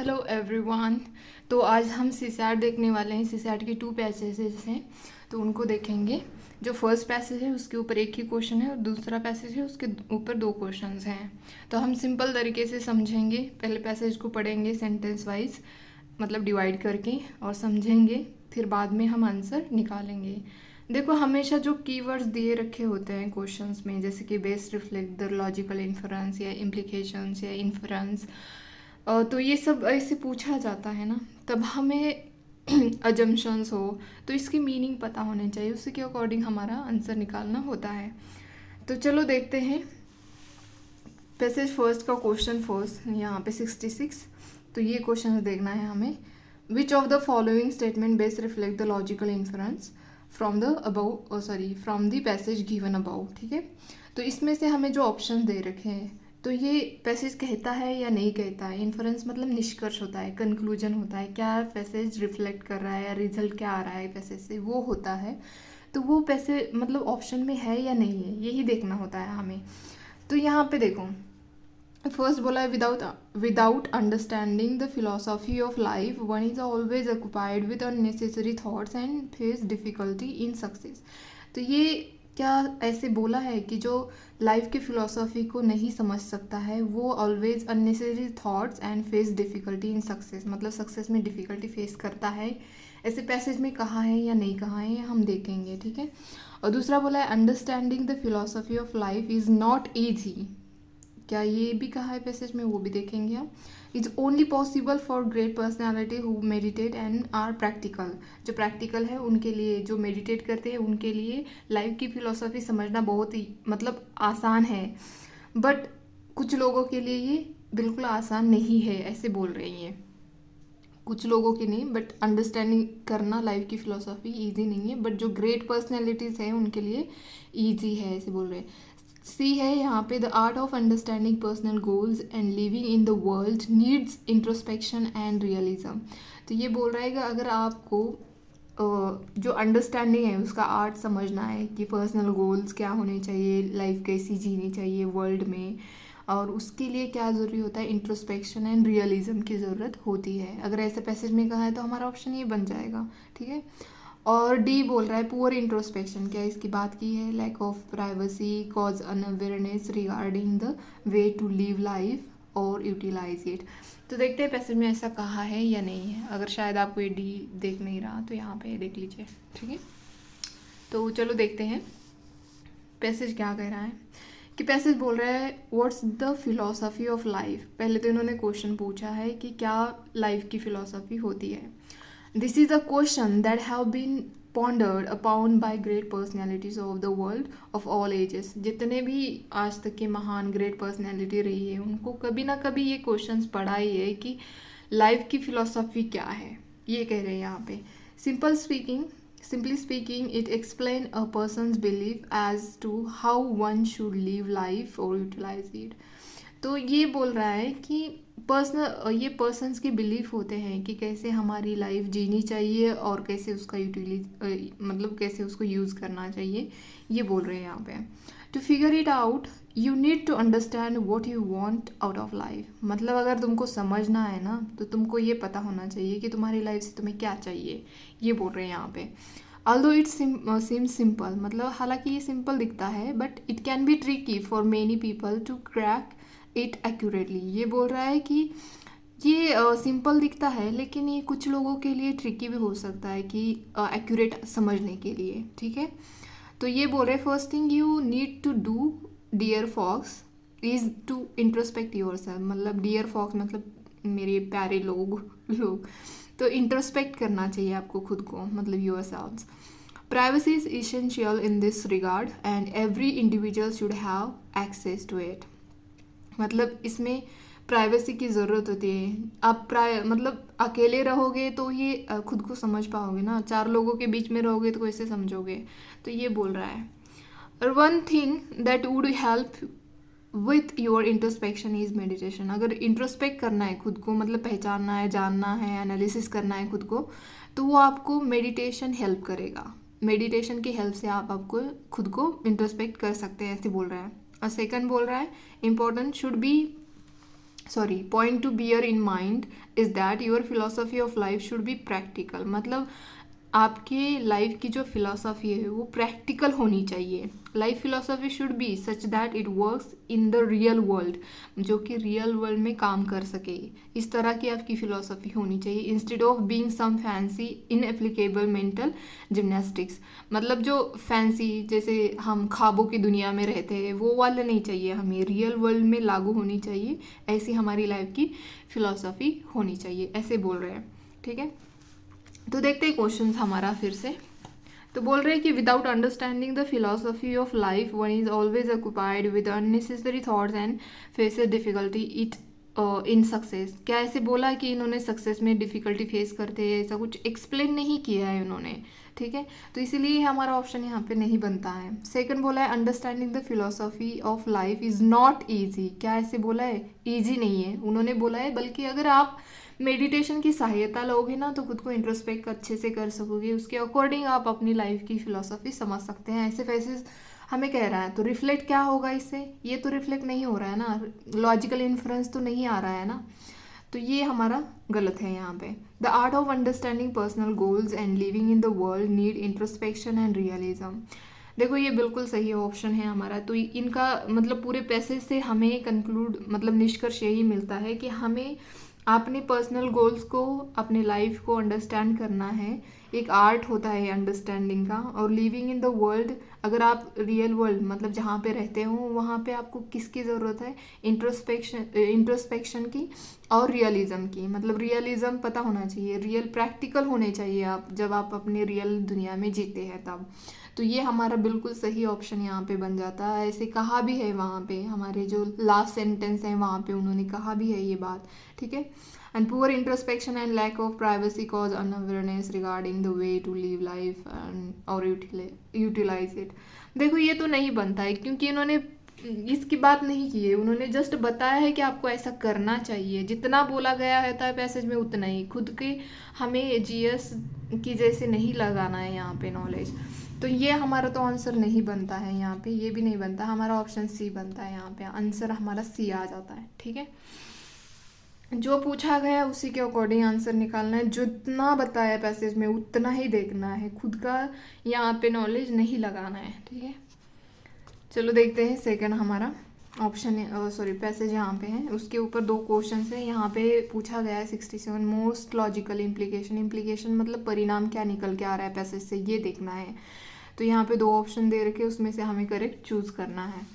Hello everyone. तो आज हम सीसैट देखने वाले हैं। सीसैट के 2 पैसेजेस हैं तो उनको देखेंगे। जो फर्स्ट पैसेज है उसके ऊपर एक ही क्वेश्चन है और दूसरा पैसेज है उसके ऊपर 2 क्वेश्चंस हैं। तो हम सिंपल तरीके से समझेंगे। पहले पैसेज को पढ़ेंगे सेंटेंस वाइज, मतलब डिवाइड करके, और समझेंगे। फिर बाद में हम आंसर निकालेंगे। देखो, हमेशा जो कीवर्ड्स दिए रखे होते हैं क्वेश्चंस में, जैसे कि best reflect the logical inference या इम्प्लीकेशंस या इन्फरेंस, तो ये सब ऐसे पूछा जाता है ना, तब हमें अजम्पशंस हो तो इसकी मीनिंग पता होने चाहिए, उसी के अकॉर्डिंग हमारा आंसर निकालना होता है। तो चलो देखते हैं पैसेज फर्स्ट का क्वेश्चन फर्स्ट, यहाँ पे 66। तो ये क्वेश्चन देखना है हमें। Which of the following statement best reflect the logical inference from from the passage given about. ठीक है, तो इसमें से हमें जो ऑप्शन दे रखे हैं, तो ये पैसेज कहता है या नहीं कहता है। इन्फरेंस मतलब निष्कर्ष होता है, कंक्लूजन होता है, क्या पैसेज रिफ्लेक्ट कर रहा है या रिजल्ट क्या आ रहा है पैसेज से, वो होता है। तो वो पैसे मतलब ऑप्शन में है या नहीं है, यही देखना होता है हमें। तो यहाँ पे देखो, फर्स्ट बोला है without understanding the philosophy of life one is always occupied with unnecessary thoughts and face difficulty in success. तो ये क्या ऐसे बोला है कि जो लाइफ की फ़िलॉसफी को नहीं समझ सकता है वो always unnecessary thoughts and face difficulty in success, मतलब सक्सेस में डिफ़िकल्टी फेस करता है। ऐसे पैसेज में कहा है या नहीं कहा है हम देखेंगे। ठीक है, और दूसरा बोला है understanding the philosophy of life is not easy. क्या ये भी कहा है पैसेज में, वो भी देखेंगे हम। It's only possible for great personality who meditate and are practical. जो प्रैक्टिकल है उनके लिए, जो मेडिटेट करते हैं उनके लिए लाइफ की फ़िलोसफी समझना बहुत ही मतलब आसान है, बट कुछ लोगों के लिए ये बिल्कुल आसान नहीं है, ऐसे बोल रही हैं। कुछ लोगों की नहीं, बट अंडरस्टैंडिंग करना लाइफ की फ़िलोसफी ईजी नहीं है, बट जो ग्रेट पर्सनैलिटीज़ हैं उनके लिए ईजी है, ऐसे बोल रहे हैं। सी है यहाँ पे, the art of understanding personal goals and living in the world needs introspection and realism. तो ये बोल रहा है कि अगर आपको जो अंडरस्टैंडिंग है उसका आर्ट समझना है कि पर्सनल गोल्स क्या होने चाहिए, लाइफ कैसी जीनी चाहिए वर्ल्ड में, और उसके लिए क्या ज़रूरी होता है, इंट्रोस्पेक्शन एंड रियलिज्म की ज़रूरत होती है। अगर ऐसे पैसेज में कहा है तो हमारा ऑप्शन ये बन जाएगा। ठीक है, और डी बोल रहा है पुअर इंट्रोस्पेक्शन, क्या इसकी बात की है, lack of privacy cause unawareness regarding the way to live life और यूटिलाइज इट। तो देखते हैं पैसेज में ऐसा कहा है या नहीं है। अगर शायद आपको ये डी देख नहीं रहा तो यहाँ पे देख लीजिए। ठीक है, तो चलो देखते हैं पैसेज क्या कह रहा है। कि पैसेज बोल रहा है what's the philosophy of life. पहले तो इन्होंने क्वेश्चन पूछा है कि क्या लाइफ की फ़िलोसफी होती है। This is a question that have been pondered upon by great personalities of the world of all ages. जितने भी आज तक के महान ग्रेट पर्सनैलिटी रही है उनको कभी ना कभी ये क्वेश्चंस पढ़ा ही है कि लाइफ की फ़िलोसफी क्या है। ये कह रहे हैं यहाँ पे, simply speaking it explain a person's belief as to how one should live life or utilize it. तो ये बोल रहा है कि ये पर्सन्स की बिलीफ होते हैं कि कैसे हमारी लाइफ जीनी चाहिए और कैसे उसका मतलब कैसे उसको यूज़ करना चाहिए, ये बोल रहे हैं यहाँ पे। To figure it out you need to understand what you want out of life. मतलब अगर तुमको समझना है ना तो तुमको ये पता होना चाहिए कि तुम्हारी लाइफ से तुम्हें क्या चाहिए, ये बोल रहे हैं यहाँ पे। although it seems simple, मतलब हालांकि ये सिंपल दिखता है, but it can be tricky for many people to crack it accurately. ये बोल रहा है कि ये सिंपल दिखता है लेकिन ये कुछ लोगों के लिए ट्रिकी भी हो सकता है कि एक्यूरेट समझने के लिए। ठीक है, तो ये बोल रहे first thing you need to do dear folks is to introspect your self. मतलब डियर फॉक्स मतलब मेरे प्यारे लोग तो इंट्रोस्पेक्ट करना चाहिए आपको खुद को, मतलब your selves. Privacy is essential in this regard and every individual should have access to it. मतलब इसमें प्राइवेसी की ज़रूरत होती है। आप मतलब अकेले रहोगे तो ये खुद को समझ पाओगे ना, 4 लोगों के बीच में रहोगे तो कैसे समझोगे। तो ये बोल रहा है, और one thing that would help with your introspection is meditation. अगर इंट्रोस्पेक्ट करना है खुद को, मतलब पहचानना है, जानना है, एनालिसिस करना है खुद को, तो वो आपको मेडिटेशन हेल्प करेगा। मेडिटेशन की हेल्प से आपको खुद को इंट्रोस्पेक्ट कर सकते हैं, ऐसे बोल रहा है। और सेकंड बोल रहा है important should be point to bear in mind is that your philosophy of life should be practical. मतलब आपके लाइफ की जो फिलोसफी है वो प्रैक्टिकल होनी चाहिए। Life philosophy should be such that it works in the real world, जो कि रियल वर्ल्ड में काम कर सके। इस तरह की आपकी फिलोसफी होनी चाहिए, instead of being some fancy inapplicable mental gymnastics. मतलब जो फैंसी, जैसे हम ख्वाबों की दुनिया में रहते हैं, वो वाला नहीं चाहिए हमें, रियल वर्ल्ड में लागू होनी चाहिए। ऐसी हमारी लाइफ की फिलोसफी होनी चाहिए, ऐसे बोल रहे हैं। ठीक है, तो देखते हैं क्वेश्चन हमारा फिर से। तो बोल रहे हैं कि without understanding the philosophy of life one is always occupied with unnecessary thoughts and faces difficulty it in success. क्या ऐसे बोला कि इन्होंने सक्सेस में डिफिकल्टी फेस करते हैं, ऐसा कुछ एक्सप्लेन नहीं किया है उन्होंने। ठीक है, तो इसीलिए हमारा ऑप्शन यहाँ पे नहीं बनता है। सेकंड बोला है understanding the philosophy of life is not easy. क्या ऐसे बोला है? ईजी नहीं है उन्होंने बोला है, बल्कि अगर आप मेडिटेशन की सहायता लोगे ना तो खुद को इंट्रोस्पेक्ट अच्छे से कर सकोगे, उसके अकॉर्डिंग आप अपनी लाइफ की फिलोसफी समझ सकते हैं। ऐसे वैसे हमें कह रहा है तो रिफ्लेक्ट क्या होगा इससे? ये तो रिफ्लेक्ट नहीं हो रहा है ना, लॉजिकल इन्फ्रेंस तो नहीं आ रहा है ना, तो ये हमारा गलत है यहाँ पे। The art of understanding personal goals and living in the world need introspection and realism. देखो ये बिल्कुल सही ऑप्शन है हमारा। तो इनका मतलब पूरे पैसेज से हमें कंक्लूड मतलब निष्कर्ष यही मिलता है कि हमें अपने पर्सनल गोल्स को, अपने लाइफ को अंडरस्टैंड करना है। एक आर्ट होता है अंडरस्टैंडिंग का। और लिविंग इन द वर्ल्ड, अगर आप रियल वर्ल्ड मतलब जहाँ पे रहते हो वहाँ पे आपको किसकी ज़रूरत है? इंट्रोस्पेक्शन की और रियलिज्म की। मतलब रियलिज्म पता होना चाहिए, रियल प्रैक्टिकल होने चाहिए आप जब आप अपने रियल दुनिया में जीते हैं तब। तो ये हमारा बिल्कुल सही ऑप्शन यहाँ पे बन जाता है। ऐसे कहा भी है वहाँ पे, हमारे जो लास्ट सेंटेंस है वहाँ पे उन्होंने कहा भी है ये बात। ठीक है, and poor introspection and lack of privacy cause unawareness regarding the way to live life and और यूटिलाइज इट। देखो ये तो नहीं बनता है क्योंकि इन्होंने इसकी बात नहीं की है, उन्होंने जस्ट बताया है कि आपको ऐसा करना चाहिए। जितना बोला गया रहता है पैसेज में उतना ही, खुद के हमें जीएस की जैसे नहीं लगाना है यहाँ पे नॉलेज। तो ये हमारा तो आंसर नहीं बनता है यहाँ पे, ये भी नहीं बनता, हमारा ऑप्शन सी बनता है यहाँ पे, आंसर हमारा सी आ जाता है। ठीक है, जो पूछा गया उसी के अकॉर्डिंग आंसर निकालना है, जितना बताया पैसेज में उतना ही देखना है, खुद का यहाँ पे नॉलेज नहीं लगाना है। ठीक है, चलो देखते हैं सेकंड हमारा ऑप्शन पैसेज यहाँ पे है, उसके ऊपर दो क्वेश्चन है। यहाँ पे पूछा गया है 67 मोस्ट लॉजिकल इम्प्लीकेशन मतलब परिणाम क्या निकल के आ रहा है पैसेज से, ये देखना है। तो यहाँ पे दो ऑप्शन दे रखे, उसमें से हमें करेक्ट चूज करना है।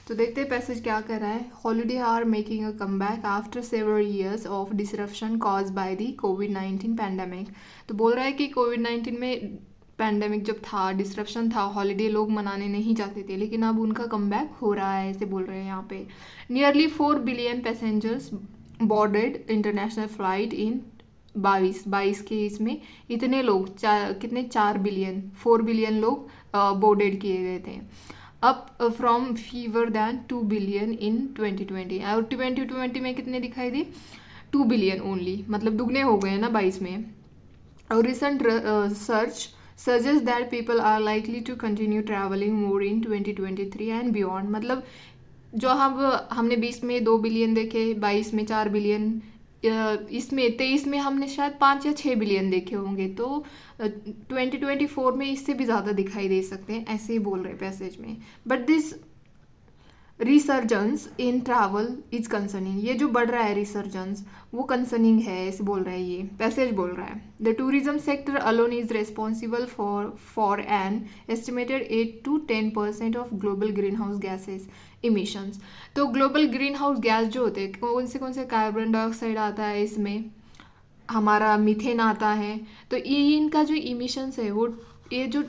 तो देखते हैं पैसेज क्या कर रहा है। Holiday are making a comeback after several years of disruption cause by the कोविड-19 पैंडेमिक। तो बोल रहा है कि कोविड-19 में पैंडेमिक जब था, डिसरप्शन था, हॉलीडे लोग मनाने नहीं जाते थे, लेकिन अब उनका कमबैक हो रहा है, ऐसे बोल रहे हैं यहाँ पे। Nearly 4 billion passengers boarded international flight in 22 के इसमें इतने लोग कितने 4 बिलियन 4 बिलियन लोग बोर्डेड किए गए थे। Up from fewer than 2 billion in 2020। और 2020 में कितने दिखाई दी? 2 बिलियन ओनली, मतलब दुगने हो गए ना 22 में। और recent search suggests that people are likely to continue traveling more in 2023 and beyond। मतलब जो हमने 20 में 2 बिलियन देखे, 22 में 4 बिलियन, इसमें 23 में हमने शायद 5 या 6 बिलियन देखे होंगे, तो 2024 में इससे भी ज़्यादा दिखाई दे सकते हैं, ऐसे ही बोल रहे हैं पैसेज में। But this resurgence in travel is concerning, ये जो बढ़ रहा है रिसर्जेंस वो कंसर्निंग है, ऐसे बोल रहा है ये पैसेज बोल रहा है। The tourism sector alone is responsible for an estimated 8 to 10% of global green house gases emissions. तो ग्लोबल ग्रीन हाउस गैस जो होते हैं कौन से कार्बन डाइऑक्साइड आता है, इसमें हमारा मीथेन आता है। तो इनका जो इमिशंस है वो, ये जो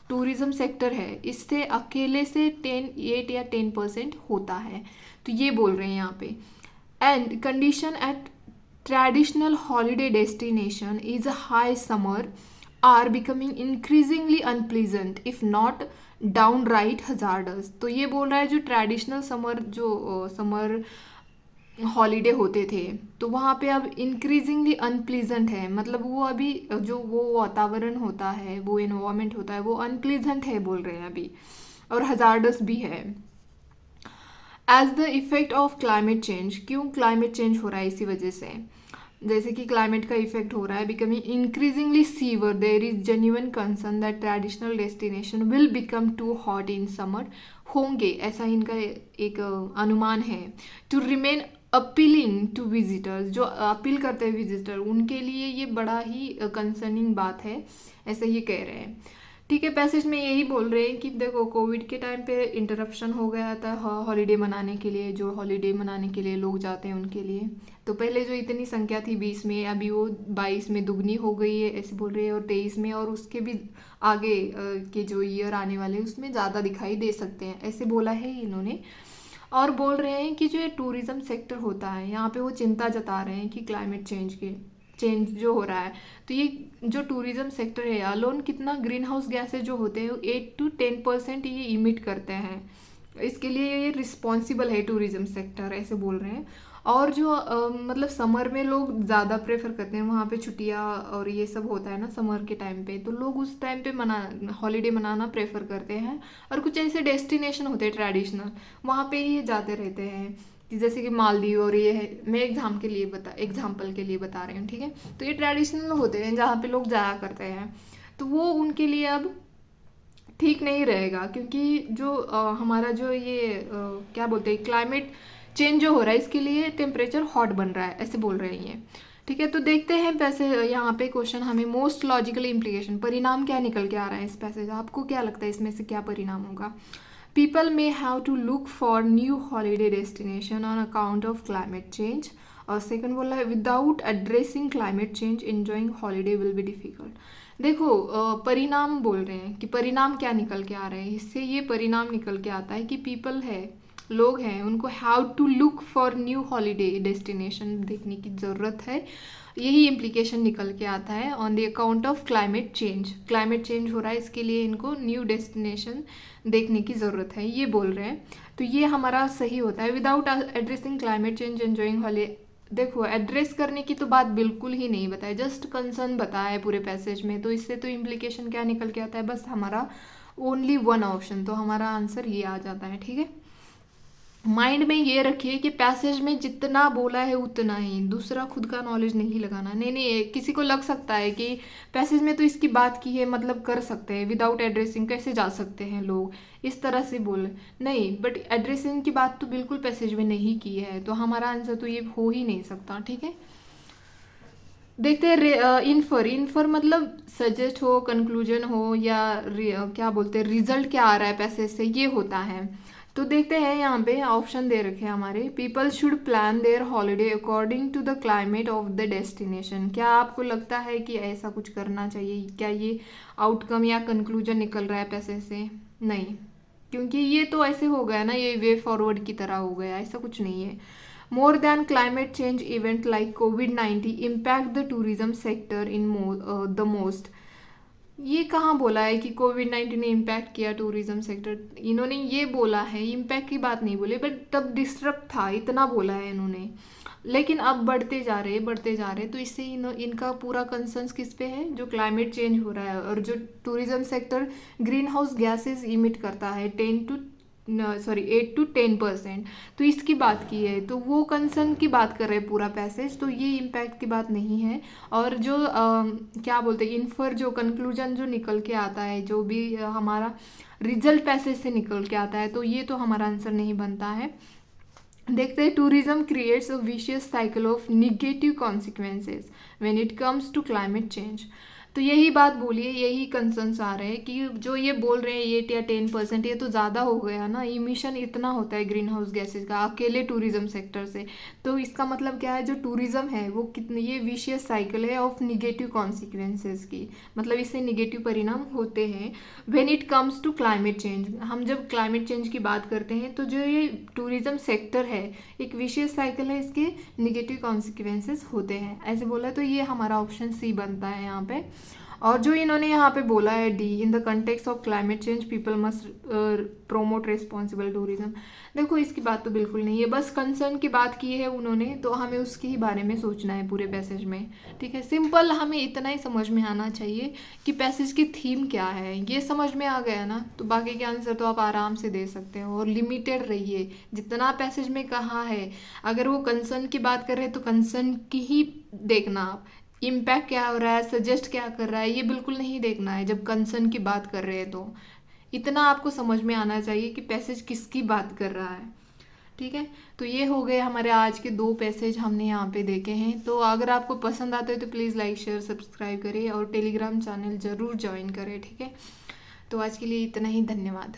टूरिज्म सेक्टर है इससे अकेले से 8 या 10% होता है, तो ये बोल रहे हैं यहाँ पे। And conditions at traditional holiday destination is a high summer are becoming increasingly unpleasant if not downright hazardous. तो ये बोल रहा है जो ट्रेडिशनल समर हॉलीडे होते थे तो वहाँ पे अब इंक्रीजिंगली अनप्लीजेंट है, मतलब वो अभी जो वो वातावरण होता है, वो एनवायरनमेंट होता है, वो अनप्लीजेंट है बोल रहे हैं अभी, और हजार्डस भी है। As the effect of climate change, क्यों क्लाइमेट चेंज हो रहा है इसी वजह से, जैसे कि क्लाइमेट का इफेक्ट हो रहा है, becoming increasingly severe, there is genuine concern that traditional destination will become too hot in summer, होंगे, ऐसा इनका एक अनुमान है। To remain appealing to visitors, जो अपील करते हैं विजिटर, उनके लिए ये बड़ा ही कंसर्निंग बात है, ऐसे ही कह रहे हैं। ठीक है, पैसेज में यही बोल रहे हैं कि देखो कोविड के टाइम पे इंटरप्शन हो गया था हॉलीडे मनाने के लिए, जो हॉलीडे मनाने के लिए लोग जाते हैं उनके लिए। तो पहले जो इतनी संख्या थी 20 में, अभी वो 22 में दुगनी हो गई है, ऐसे बोल रहे हैं, और 23 में, और उसके भी आगे के जो ईयर आने वाले उसमें ज़्यादा दिखाई दे सकते हैं, ऐसे बोला है इन्होंने। और बोल रहे हैं कि जो ये टूरिज्म सेक्टर होता है यहाँ पे वो चिंता जता रहे हैं कि क्लाइमेट चेंज जो हो रहा है, तो ये जो टूरिज्म सेक्टर है अलोन कितना ग्रीन हाउस गैसेज जो होते हैं 8 to 10% ये इमिट करते हैं, इसके लिए ये रिस्पॉन्सिबल है टूरिज्म सेक्टर, ऐसे बोल रहे हैं। और जो मतलब समर में लोग ज़्यादा प्रेफर करते हैं, वहाँ पे छुट्टियाँ और ये सब होता है ना समर के टाइम पे, तो लोग उस टाइम पे हॉलीडे मनाना प्रेफर करते हैं। और कुछ ऐसे डेस्टिनेशन होते हैं ट्रेडिशनल, वहाँ पे ये जाते रहते हैं, जैसे कि मालदीव, और ये है, मैं एग्जाम्पल के लिए बता रही हूँ, ठीक है। तो ये ट्रेडिशनल होते हैं जहाँ पे लोग जाया करते हैं, तो वो उनके लिए अब ठीक नहीं रहेगा, क्योंकि जो हमारा जो ये क्या बोलते हैं क्लाइमेट चेंज जो हो रहा है इसके लिए टेम्परेचर हॉट बन रहा है, ऐसे बोल रहे हैं। ठीक है, तो देखते हैं पैसे यहाँ पे क्वेश्चन हमें मोस्ट लॉजिकल इम्प्लीकेशन, परिणाम क्या निकल के आ रहा है इस पैसेज, आपको क्या लगता है इसमें से क्या परिणाम होगा। People may have to look for new holiday destination on account of climate change. और सेकंड बोला है without addressing climate change enjoying holiday will be difficult. देखो परिणाम बोल रहे हैं कि परिणाम क्या निकल के आ रहे हैं, इससे ये परिणाम निकल के आता है कि पीपल है, लोग हैं, उनको have to look for new holiday destination देखने की ज़रूरत है, यही इम्प्लीकेशन निकल के आता है। On the account of climate change हो रहा है, इसके लिए इनको न्यू डेस्टिनेशन देखने की ज़रूरत है, ये बोल रहे हैं। तो ये हमारा सही होता है, without addressing climate change enjoying holiday. देखो एड्रेस करने की तो बात बिल्कुल ही नहीं बताया, जस्ट कंसर्न बताया है पूरे पैसेज में, तो इससे तो इम्प्लीकेशन क्या निकल के आता है, बस हमारा ओनली वन ऑप्शन, तो हमारा आंसर ये आ जाता है। ठीक है, माइंड में ये रखिए कि पैसेज में जितना बोला है उतना ही, दूसरा खुद का नॉलेज नहीं लगाना। नहीं, किसी को लग सकता है कि पैसेज में तो इसकी बात की है, मतलब कर सकते हैं विदाउट एड्रेसिंग, कैसे जा सकते हैं लोग, इस तरह से बोले नहीं, बट एड्रेसिंग की बात तो बिल्कुल पैसेज में नहीं की है, तो हमारा आंसर तो ये हो ही नहीं सकता। ठीक है, देखते हैं इन्फर मतलब सजेस्ट हो, कंक्लूजन हो, या क्या बोलते हैं रिजल्ट क्या आ रहा है पैसेज से, ये होता है। तो देखते हैं, यहाँ पे ऑप्शन दे रखे हैं हमारे, people should plan their holiday according to the climate of the destination. क्या आपको लगता है कि ऐसा कुछ करना चाहिए, क्या ये आउटकम या कंक्लूजन निकल रहा है पैसे से? नहीं, क्योंकि ये तो ऐसे हो गया ना, ये वे फॉरवर्ड की तरह हो गया, ऐसा कुछ नहीं है। More than climate change event like covid impact the tourism sector in the most. ये कहाँ बोला है कि कोविड-19 ने इम्पैक्ट किया टूरिज्म सेक्टर, इन्होंने ये बोला है, इम्पैक्ट की बात नहीं बोली, बट तब डिस्टर्ब था, इतना बोला है इन्होंने, लेकिन अब बढ़ते जा रहे, तो इससे इनका पूरा कंसर्न किस पे है, जो क्लाइमेट चेंज हो रहा है और जो tourism sector green house gases emit करता है 8 to 10%, तो इसकी बात की है, तो वो कंसर्न की बात कर रहे हैं पूरा पैसेज, तो ये इम्पैक्ट की बात नहीं है। और जो क्या बोलते हैं इन्फर, जो कंक्लूजन जो निकल के आता है, जो भी हमारा रिजल्ट पैसेज से निकल के आता है, तो ये तो हमारा आंसर नहीं बनता है। देखते हैं, tourism creates a vicious cycle of negative consequences when it comes to climate change. तो यही बात बोलिए, यही कंसर्न्स आ रहे हैं कि जो ये बोल रहे हैं 8 या 10%, ये तो ज़्यादा हो गया ना, इमिशन इतना होता है ग्रीन हाउस गैसेज का अकेले टूरिज्म सेक्टर से, तो इसका मतलब क्या है, जो टूरिज्म है वो कितनी, ये विशियस साइकिल है ऑफ निगेटिव कॉन्सिक्वेंसेज की, मतलब इससे निगेटिव परिणाम होते हैं when it comes to climate change. हम जब क्लाइमेट चेंज की बात करते हैं तो जो ये टूरिज्म सेक्टर है एक विशियस साइकिल है, इसके निगेटिव कॉन्सिक्वेंसेज होते हैं, ऐसे बोला, तो ये हमारा ऑप्शन सी बनता है यहाँ पे। और जो इन्होंने यहाँ पे बोला है D, in the context of climate change people must promote responsible tourism, देखो इसकी बात तो बिल्कुल नहीं है, बस कंसर्न की बात की है उन्होंने, तो हमें उसके ही बारे में सोचना है पूरे पैसेज में। ठीक है, सिंपल हमें इतना ही समझ में आना चाहिए कि पैसेज की थीम क्या है, ये समझ में आ गया ना, तो बाकी के आंसर तो आप आराम से दे सकते हो। और लिमिटेड रहिए, जितना पैसेज में कहा है, अगर वो कंसर्न की बात कर रहे हैं तो कंसर्न की ही देखना आप, इम्पैक्ट क्या हो रहा है, सजेस्ट क्या कर रहा है, ये बिल्कुल नहीं देखना है जब कंसर्न की बात कर रहे हैं। तो इतना आपको समझ में आना चाहिए कि पैसेज किसकी बात कर रहा है। ठीक है, तो ये हो गए हमारे आज के 2 पैसेज हमने यहाँ पे देखे हैं। तो अगर आपको पसंद आते हैं तो प्लीज़ लाइक शेयर सब्सक्राइब करें और टेलीग्राम चैनल ज़रूर ज्वाइन करें। ठीक है, तो आज के लिए इतना ही, धन्यवाद।